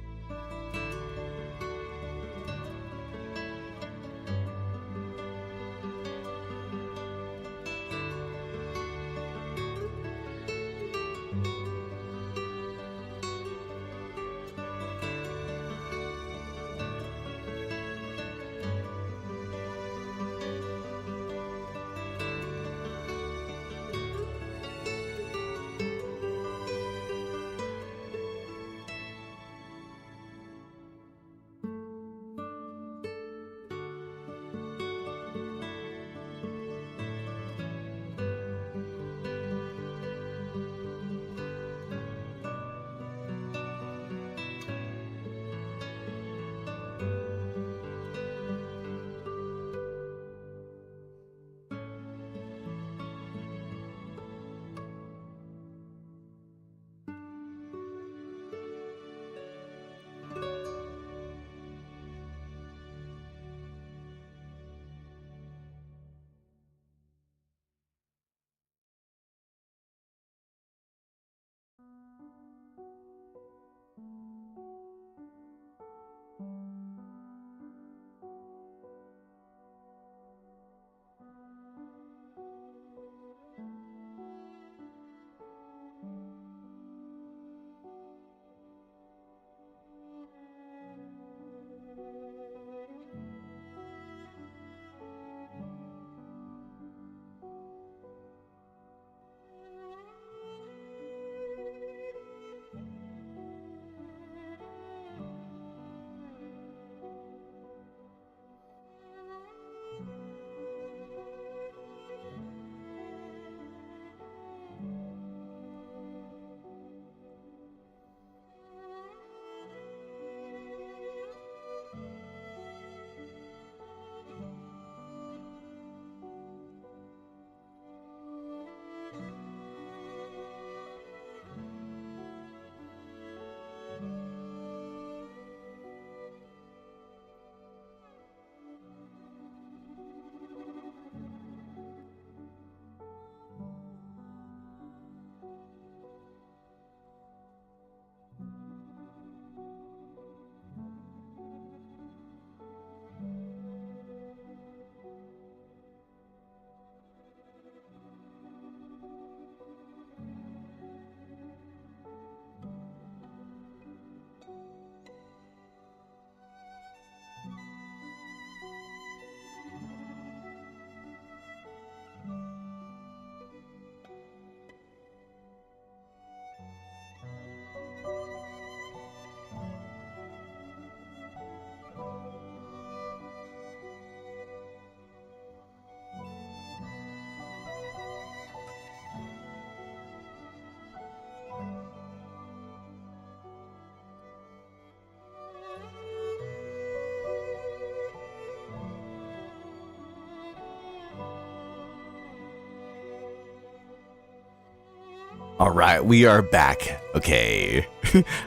All right, we are back. Okay,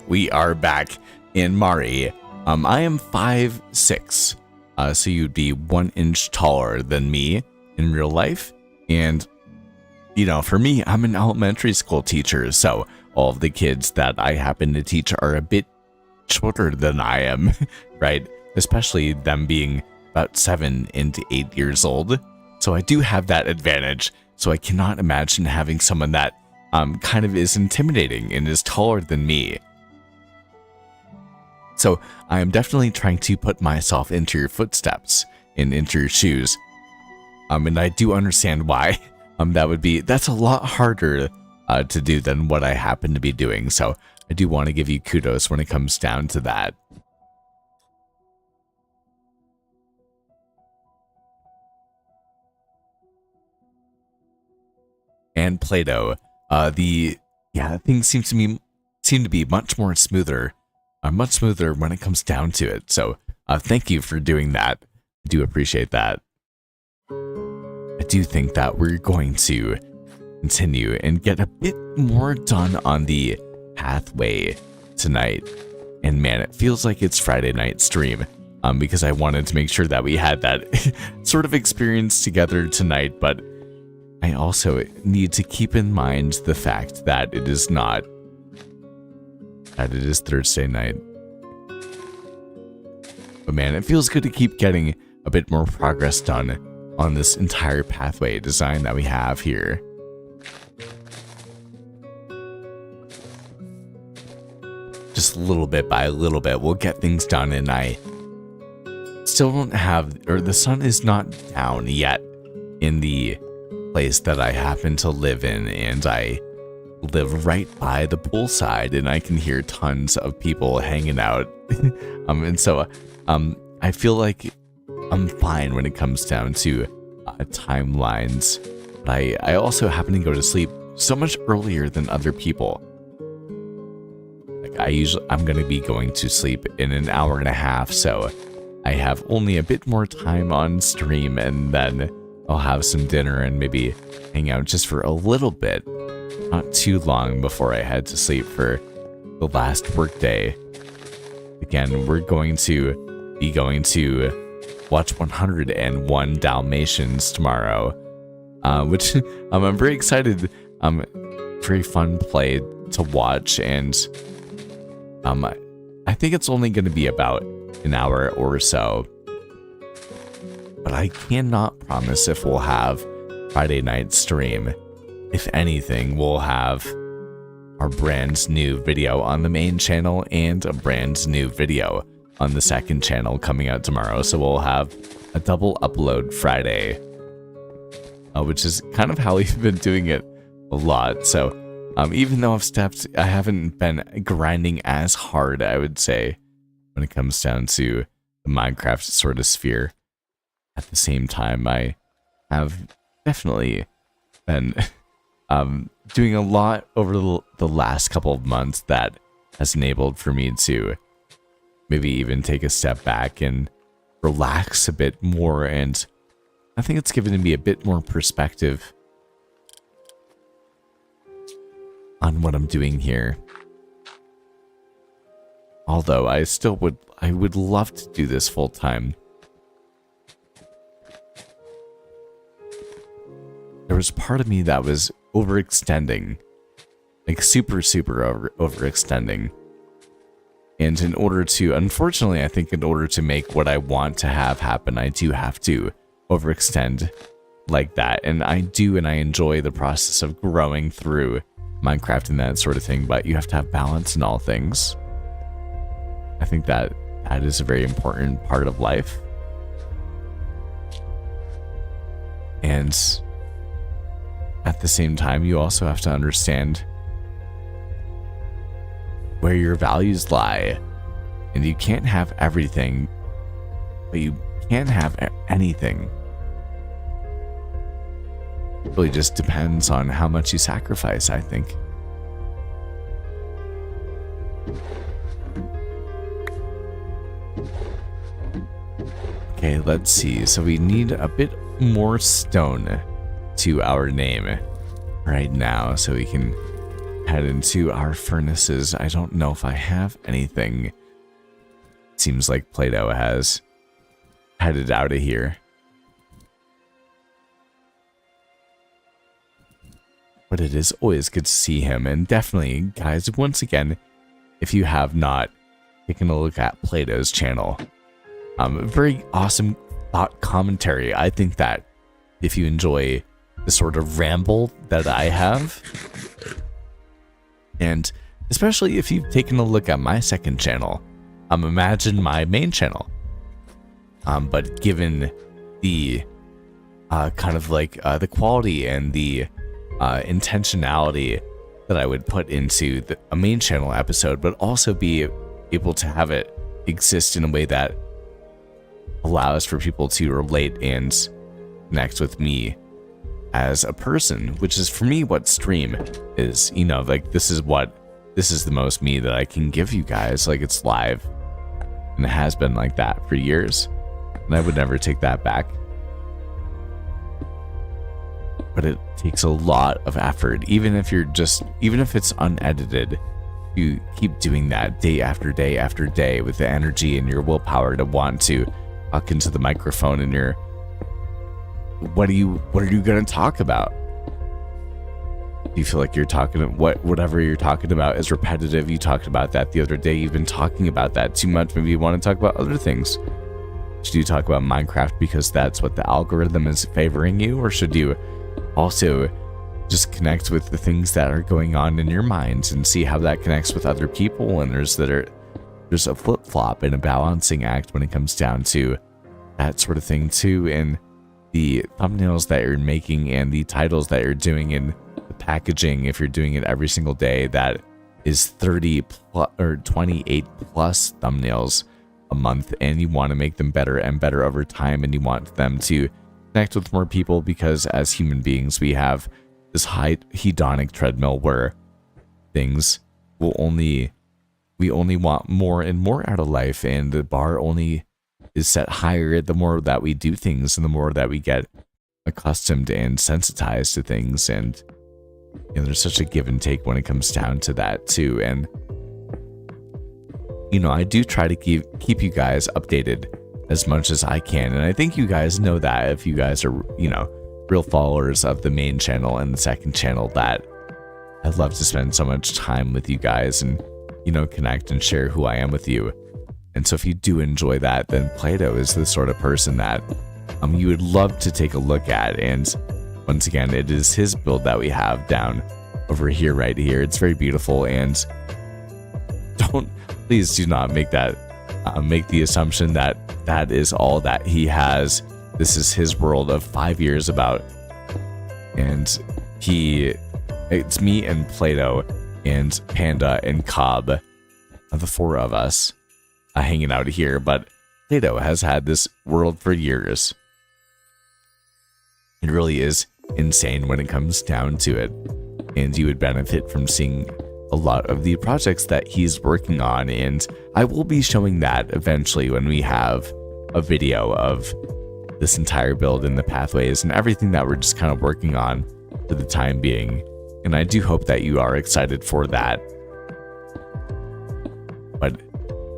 we are back. And Mari, I am 5'6", so you'd be 1 inch taller than me in real life. And, you know, for me, I'm an elementary school teacher, so all of the kids that I happen to teach are a bit shorter than I am, right? Especially them being about 7 and 8 years old. So I do have that advantage. So I cannot imagine having someone that kind of is intimidating and is taller than me. So I am definitely trying to put myself into your footsteps and into your shoes. And I do understand why. That's a lot harder to do than what I happen to be doing. So I do want to give you kudos when it comes down to that. And Play-Doh, things seem to be much more smoother, much smoother when it comes down to it. So thank you for doing that. I do appreciate that. I do think that we're going to continue and get a bit more done on the pathway tonight. And man, it feels like it's Friday night stream because I wanted to make sure that we had that sort of experience together tonight, but I also need to keep in mind the fact that it is Thursday night. But man, it feels good to keep getting a bit more progress done on this entire pathway design that we have here. Just little bit by little bit, we'll get things done, and I still don't have, or the sun is not down yet in the place that I happen to live in, and I live right by the poolside, and I can hear tons of people hanging out. And so I feel like I'm fine when it comes down to timelines, but I also happen to go to sleep so much earlier than other people. Like I'm going to be going to sleep in an hour and a half, so I have only a bit more time on stream, and then I'll have some dinner and maybe hang out just for a little bit, not too long before I head to sleep for the last workday. Again, we're going to be going to watch 101 Dalmatians tomorrow, which I'm very excited. Very fun play to watch, and I think it's only going to be about an hour or so. But I cannot promise if we'll have Friday night stream. If anything, we'll have our brand new video on the main channel and a brand new video on the second channel coming out tomorrow. So we'll have a double upload Friday, which is kind of how we've been doing it a lot. So even though I haven't been grinding as hard, I would say, when it comes down to the Minecraft sort of sphere. At the same time, I have definitely been doing a lot over the last couple of months that has enabled for me to maybe even take a step back and relax a bit more, and I think it's given me a bit more perspective on what I'm doing here. Although I would love to do this full time. There was part of me that was overextending, like super overextending. And unfortunately, I think in order to make what I want to have happen, I do have to overextend like that. And I enjoy the process of growing through Minecraft and that sort of thing, but you have to have balance in all things. I think that is a very important part of life. And at the same time, you also have to understand where your values lie. And you can't have everything, but you can have anything. It really just depends on how much you sacrifice, I think. Okay, let's see. So we need a bit more stone to our name right now, so we can head into our furnaces. I don't know if I have anything. Seems like Plato has headed out of here. But it is always good to see him. And definitely, guys, once again, if you have not taken a look at Plato's channel, very awesome thought commentary. I think that if you enjoy the sort of ramble that I have, and especially if you've taken a look at my second channel, imagine my main channel, but given the kind of like the quality and the intentionality that I would put into a main channel episode, but also be able to have it exist in a way that allows for people to relate and connect with me as a person, which is for me what stream is. You know, like this is the most me that I can give you guys. Like, it's live, and it has been like that for years, and I would never take that back. But it takes a lot of effort, even if it's unedited. You keep doing that day after day after day with the energy and your willpower to want to talk into the microphone, and what are you going to talk about? Do you feel like you're talking whatever you're talking about is repetitive? You talked about that the other day. You've been talking about that too much. Maybe you want to talk about other things. Should you talk about Minecraft because that's what the algorithm is favoring you, or should you also just connect with the things that are going on in your mind and see how that connects with other people? And there's a flip-flop and a balancing act when it comes down to that sort of thing too. And the thumbnails that you're making and the titles that you're doing and the packaging, if you're doing it every single day, that is 30 plus or 28 plus thumbnails a month, and you want to make them better and better over time, and you want them to connect with more people, because as human beings we have this high hedonic treadmill where we only want more and more out of life, and the bar only is set higher the more that we do things and the more that we get accustomed and sensitized to things. And there's such a give and take when it comes down to that too. And I do try to keep you guys updated as much as I can, and I think you guys know that if you guys are real followers of the main channel and the second channel, that I love to spend so much time with you guys and connect and share who I am with you. And so if you do enjoy that, then Plato is the sort of person that you would love to take a look at. And once again, it is his build that we have down over here, right here. It's very beautiful, and please do not make the assumption that that is all that he has. This is his world of 5 years about, and it's me and Plato and Panda and Cobb, the four of us hanging out here. But Plato has had this world for years. It really is insane when it comes down to it, and you would benefit from seeing a lot of the projects that he's working on, and I will be showing that eventually when we have a video of this entire build and the pathways and everything that we're just kind of working on for the time being. And I do hope that you are excited for that. But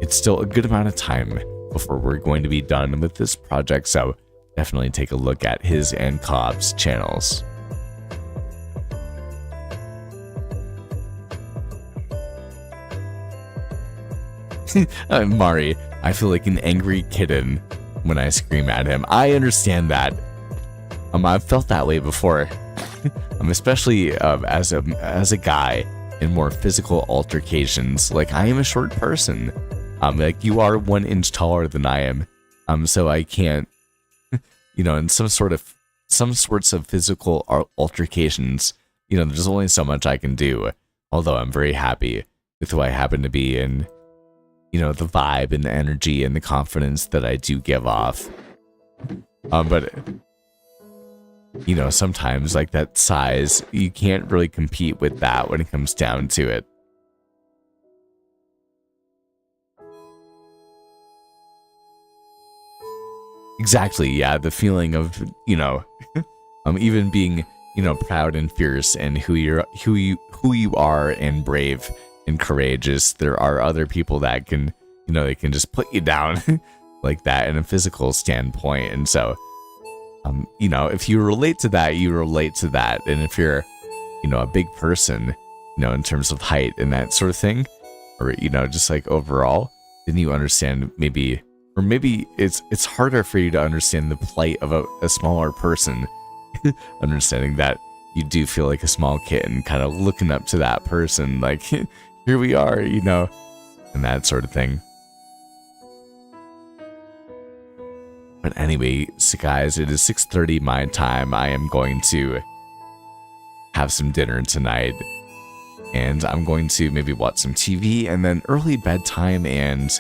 it's still a good amount of time before we're going to be done with this project, so definitely take a look at his and Cobb's channels. Mari, I feel like an angry kitten when I scream at him. I understand that. I've felt that way before. Especially as a guy in more physical altercations. Like, I am a short person. Like, you are 1 inch taller than I am. So I can't, in some sorts of physical altercations, there's only so much I can do. Although I'm very happy with who I happen to be, and the vibe and the energy and the confidence that I do give off. But sometimes, like, that size, you can't really compete with that when it comes down to it. Exactly, yeah, the feeling of, even being proud and fierce and who you are and brave and courageous, there are other people that can, they can just put you down like that in a physical standpoint. And so, if you relate to that, you relate to that. And if you're, a big person, in terms of height and that sort of thing, or, just like overall, then you understand maybe it's harder for you to understand the plight of a smaller person, understanding that you do feel like a small kid and kind of looking up to that person, like, here we are, and that sort of thing. But anyway, so guys, it is 6:30 my time. I am going to have some dinner tonight, and I'm going to maybe watch some TV, and then early bedtime, and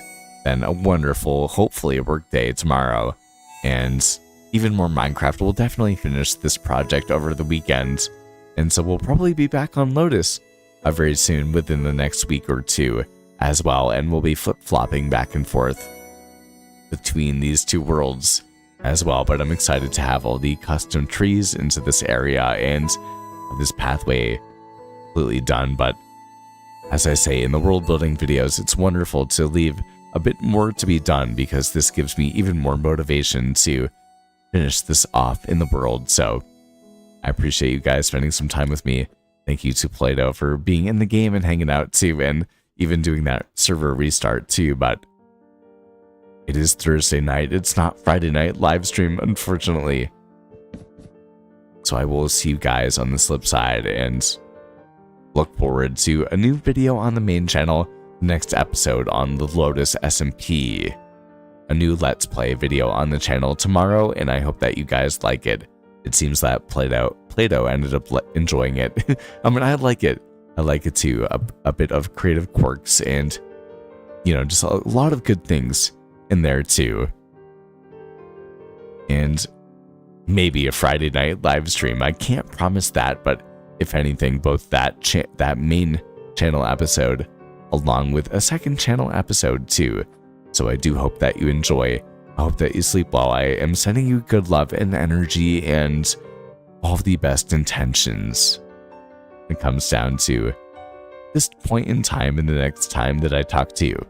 then a wonderful, hopefully a work day tomorrow, and even more Minecraft. We'll definitely finish this project over the weekend, and so we'll probably be back on Lotus very soon, within the next week or two as well, and we'll be flip-flopping back and forth between these two worlds as well. But I'm excited to have all the custom trees into this area and this pathway completely done. But as I say in the world building videos, it's wonderful to leave a bit more to be done, because this gives me even more motivation to finish this off in the world. So I appreciate you guys spending some time with me. Thank you to Play-Doh for being in the game and hanging out too, and even doing that server restart too. But it is Thursday night. It's not Friday night live stream, unfortunately. So I will see you guys on the flip side, and look forward to a new video on the main channel, next episode on the Lotus SMP, a new Let's Play video on the channel tomorrow, and I hope that you guys like it. It seems that Play-Doh ended up enjoying it. I mean, I like it. I like it too. A bit of creative quirks and, just a lot of good things in there too. And maybe a Friday night live stream. I can't promise that, but if anything, both that main channel episode along with a second channel episode too. So I do hope that you enjoy. I hope that you sleep well. I am sending you good love and energy and all of the best intentions. It comes down to this point in time and the next time that I talk to you.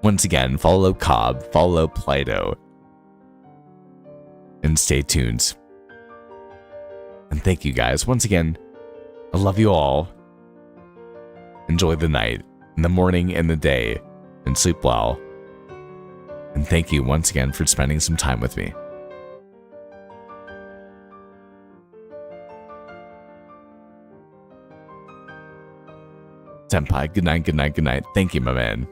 Once again, follow Cobb, follow Play-Doh, and stay tuned. And thank you guys once again. I love you all. Enjoy the night, and the morning, and the day, and sleep well. And thank you once again for spending some time with me. Senpai, good night, good night, good night. Thank you, my man.